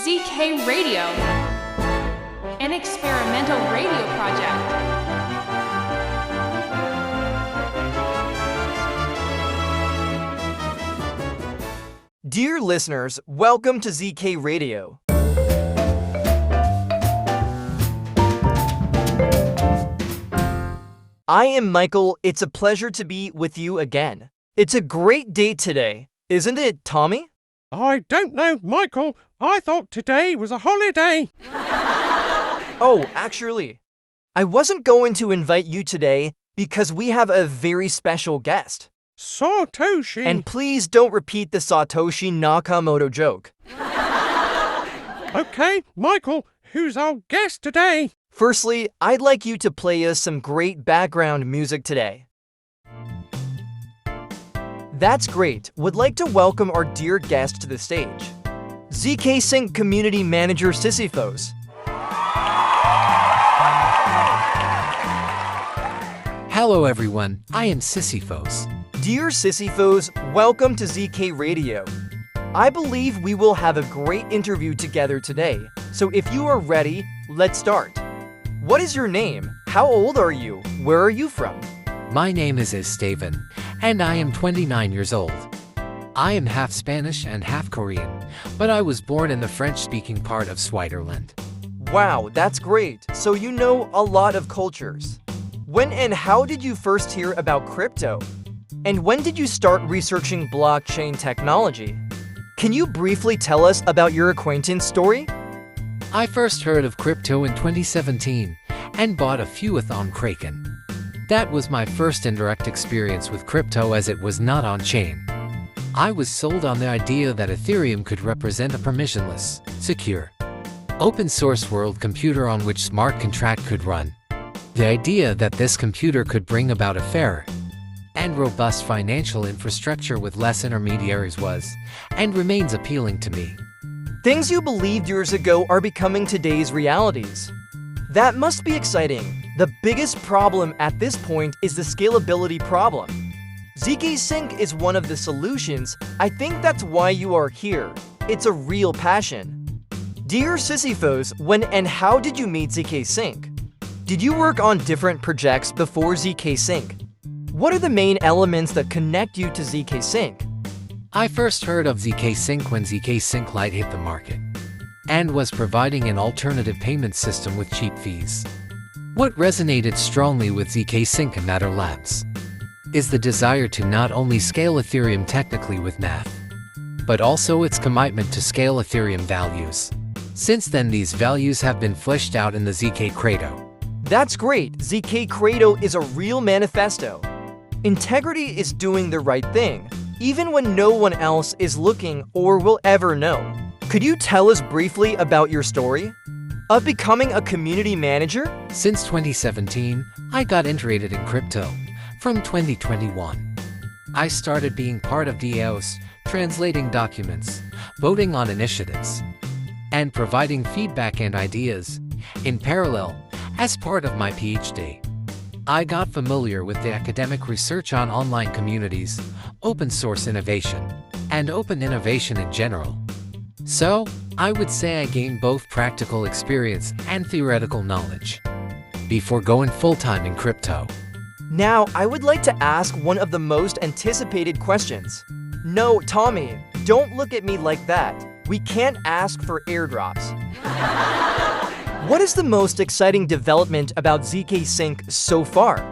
zkRadio, an experimental radio project. Dear listeners, welcome to zkRadio. I am Michael. It's a pleasure to be with you again. It's a great day today, isn't it, Tommy? I don't know, Michael. I thought today was a holiday. Oh, actually, I wasn't going to invite you today because we have a very special guest. Satoshi. And please don't repeat the Satoshi Nakamoto joke. Okay, Michael, who's our guest today? Firstly, I'd like you to play us some great background music today. That's great. Would like to welcome our dear guest to the stage, zkSync Community Manager Sisyfos. Hello everyone, I am Sisyfos. Dear Sisyfos, welcome to zkRadio. I believe we will have a great interview together today, so if you are ready, let's start. What is your name? How old are you? Where are you from? My name is Esteban, and I am 29 years old. I am half Spanish and half Korean, but I was born in the French-speaking part of Switzerland. Wow, that's great. So you know a lot of cultures. When and how did you first hear about crypto? And when did you start researching blockchain technology? Can you briefly tell us about your acquaintance story? I first heard of crypto in 2017 and bought a few on Kraken. That was my first indirect experience with crypto as it was not on-chain. I was sold on the idea that Ethereum could represent a permissionless, secure, open-source world computer on which smart contract could run. The idea that this computer could bring about a fair and robust financial infrastructure with less intermediaries was, and remains appealing to me. Things you believed years ago are becoming today's realities. That must be exciting. The biggest problem at this point is the scalability problem. zkSync is one of the solutions. I think that's why you are here. It's a real passion. Dear Sisyfos, when and how did you meet zkSync? Did you work on different projects before zkSync? What are the main elements that connect you to zkSync? I first heard of zkSync when zkSync Lite hit the market and was providing an alternative payment system with cheap fees. What resonated strongly with zkSync and Matter Labs is the desire to not only scale Ethereum technically with math, but also its commitment to scale Ethereum values. Since then, these values have been fleshed out in the zkRadio. That's great. zkRadio is a real manifesto. Integrity is doing the right thing, even when no one else is looking or will ever know. Could you tell us briefly about your story of becoming a community manager? Since 2017, I got interested in crypto. From 2021, I started being part of DAOs, translating documents, voting on initiatives, and providing feedback and ideas. In parallel, as part of my PhD, I got familiar with the academic research on online communities, open source innovation, and open innovation in general. So, I would say I gained both practical experience and theoretical knowledge before going full-time in crypto. Now, I would like to ask one of the most anticipated questions. No, Tommy, don't look at me like that. We can't ask for airdrops. What is the most exciting development about zkSync so far?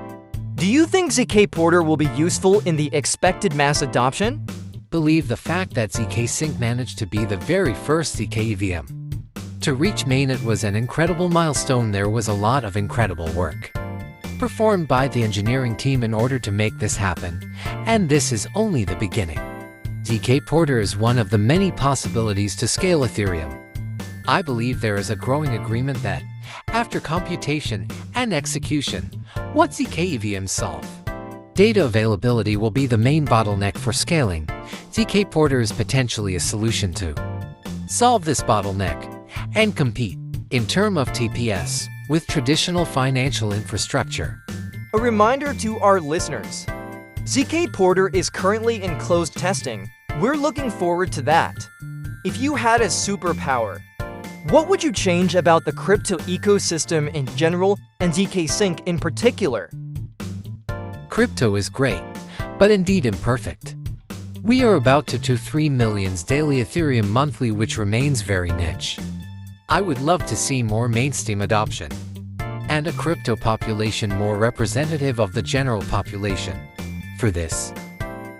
Do you think zk Porter will be useful in the expected mass adoption? Believe the fact that zkSync managed to be the very first zk EVM to reach mainnet was an incredible milestone. There was a lot of incredible work performed by the engineering team in order to make this happen, and this is only the beginning. zk Porter is one of the many possibilities to scale Ethereum. I believe there is a growing agreement that, after computation and execution, what zk EVMs solve, data availability will be the main bottleneck for scaling. zk Porter is potentially a solution to solve this bottleneck and compete, in terms of TPS, with traditional financial infrastructure. A reminder to our listeners, zk Porter is currently in closed testing. We're looking forward to that. If you had a superpower, What would you change about the crypto ecosystem in general and zkSync in particular? Crypto is great, but indeed imperfect. We are about to 3 million daily Ethereum monthly, which remains very niche. I would love to see more mainstream adoption and a crypto population more representative of the general population. For this,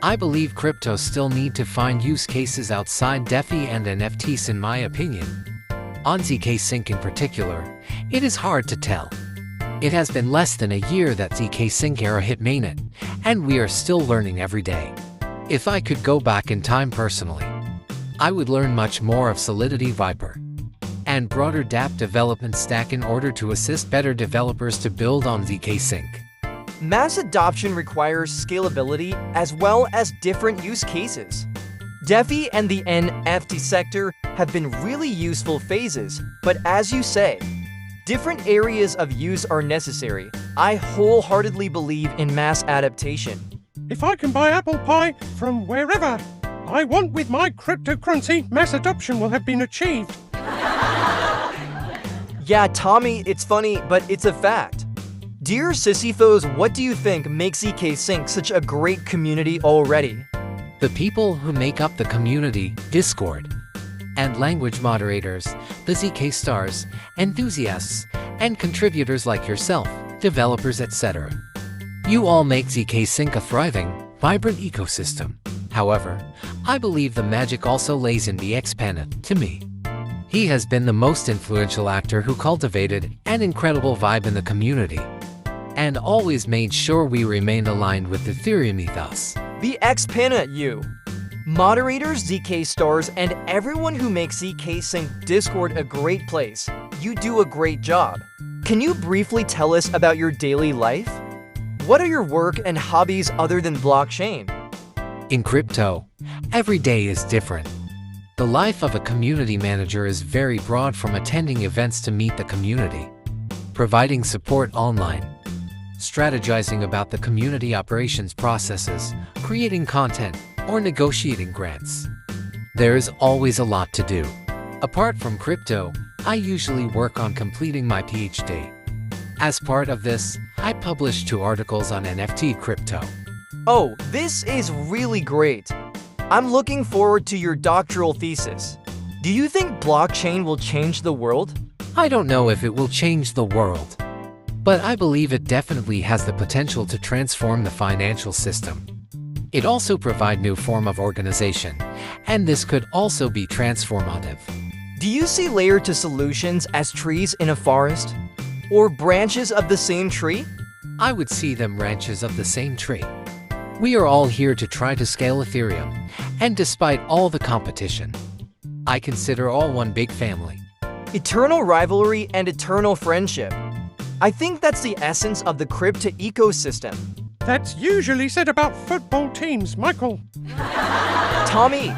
I believe crypto still need to find use cases outside DeFi and NFTs in my opinion. On zkSync in particular, it is hard to tell. It has been less than a year that zkSync era hit mainnet, and we are still learning every day. If I could go back in time personally, I would learn much more of Solidity Viper and broader dApp development stack in order to assist better developers to build on zkSync. Mass adoption requires scalability as well as different use cases. DeFi and the NFT sector have been really useful phases, but as you say, different areas of use are necessary. I wholeheartedly believe in mass adaptation. If I can buy apple pie from wherever I want with my cryptocurrency, mass adoption will have been achieved. Yeah, Tommy, it's funny, but it's a fact. Dear Sisyfos, what do you think makes zkSync such a great community already? The people who make up the community, Discord, and language moderators, the ZK stars, enthusiasts, and contributors like yourself, developers, etc. You all make zkSync a thriving, vibrant ecosystem. However, I believe the magic also lays in the xPaneth, to me. He has been the most influential actor who cultivated an incredible vibe in the community, and always made sure we remained aligned with the Ethereum ethos. The xPaneth, you. Moderators, ZK stars, and everyone who makes zkSync Discord a great place. You do a great job. Can you briefly tell us about your daily life? What are your work and hobbies other than blockchain? In crypto, every day is different. The life of a community manager is very broad, from attending events to meet the community, providing support online, strategizing about the community operations processes, creating content, or negotiating grants. There is always a lot to do. Apart from crypto, I usually work on completing my PhD. As part of this, I publish 2 articles on NFT crypto. Oh, this is really great. I'm looking forward to your doctoral thesis. Do you think blockchain will change the world? I don't know if it will change the world, but I believe it definitely has the potential to transform the financial system. It also provides new form of organization, and this could also be transformative. Do you see layer 2 solutions as trees in a forest? Or branches of the same tree? I would see them branches of the same tree. We are all here to try to scale Ethereum, and despite all the competition, I consider all one big family. Eternal rivalry and eternal friendship. I think that's the essence of the crypto ecosystem. That's usually said about football teams, Michael. Tommy,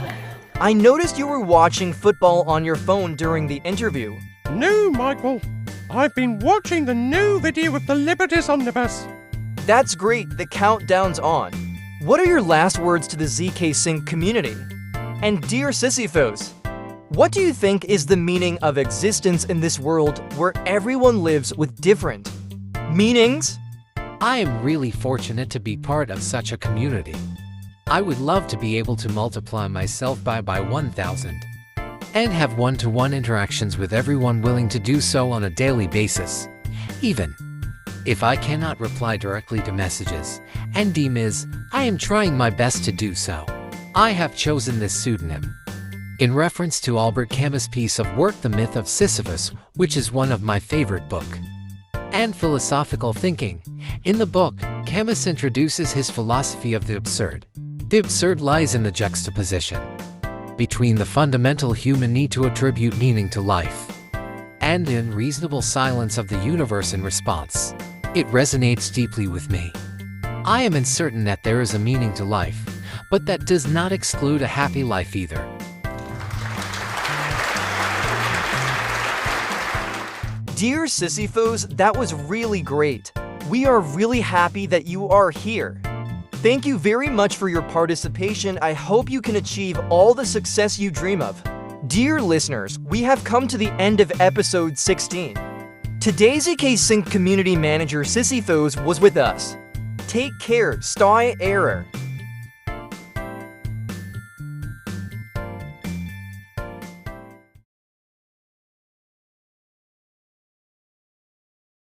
I noticed you were watching football on your phone during the interview. No, Michael. I've been watching the new video of the Liberties Omnibus. That's great, the countdown's on. What are your last words to the zkSync community? And dear Sisyfos, what do you think is the meaning of existence in this world where everyone lives with different meanings? I am really fortunate to be part of such a community. I would love to be able to multiply myself by 1,000 and have one-to-one interactions with everyone willing to do so on a daily basis. Even if I cannot reply directly to messages, and DMs, I am trying my best to do so. I have chosen this pseudonym in reference to Albert Camus' piece of work The Myth of Sisyphus, which is one of my favorite book and philosophical thinking. In the book, Camus introduces his philosophy of the absurd. The absurd lies in the juxtaposition between the fundamental human need to attribute meaning to life and the unreasonable silence of the universe in response. It resonates deeply with me. I am uncertain that there is a meaning to life, but that does not exclude a happy life either. Dear Sisyfos, that was really great. We are really happy that you are here. Thank you very much for your participation. I hope you can achieve all the success you dream of. Dear listeners, we have come to the end of episode 16. Today, zkSync Community Manager Sisyfos was with us. Take care, stay error.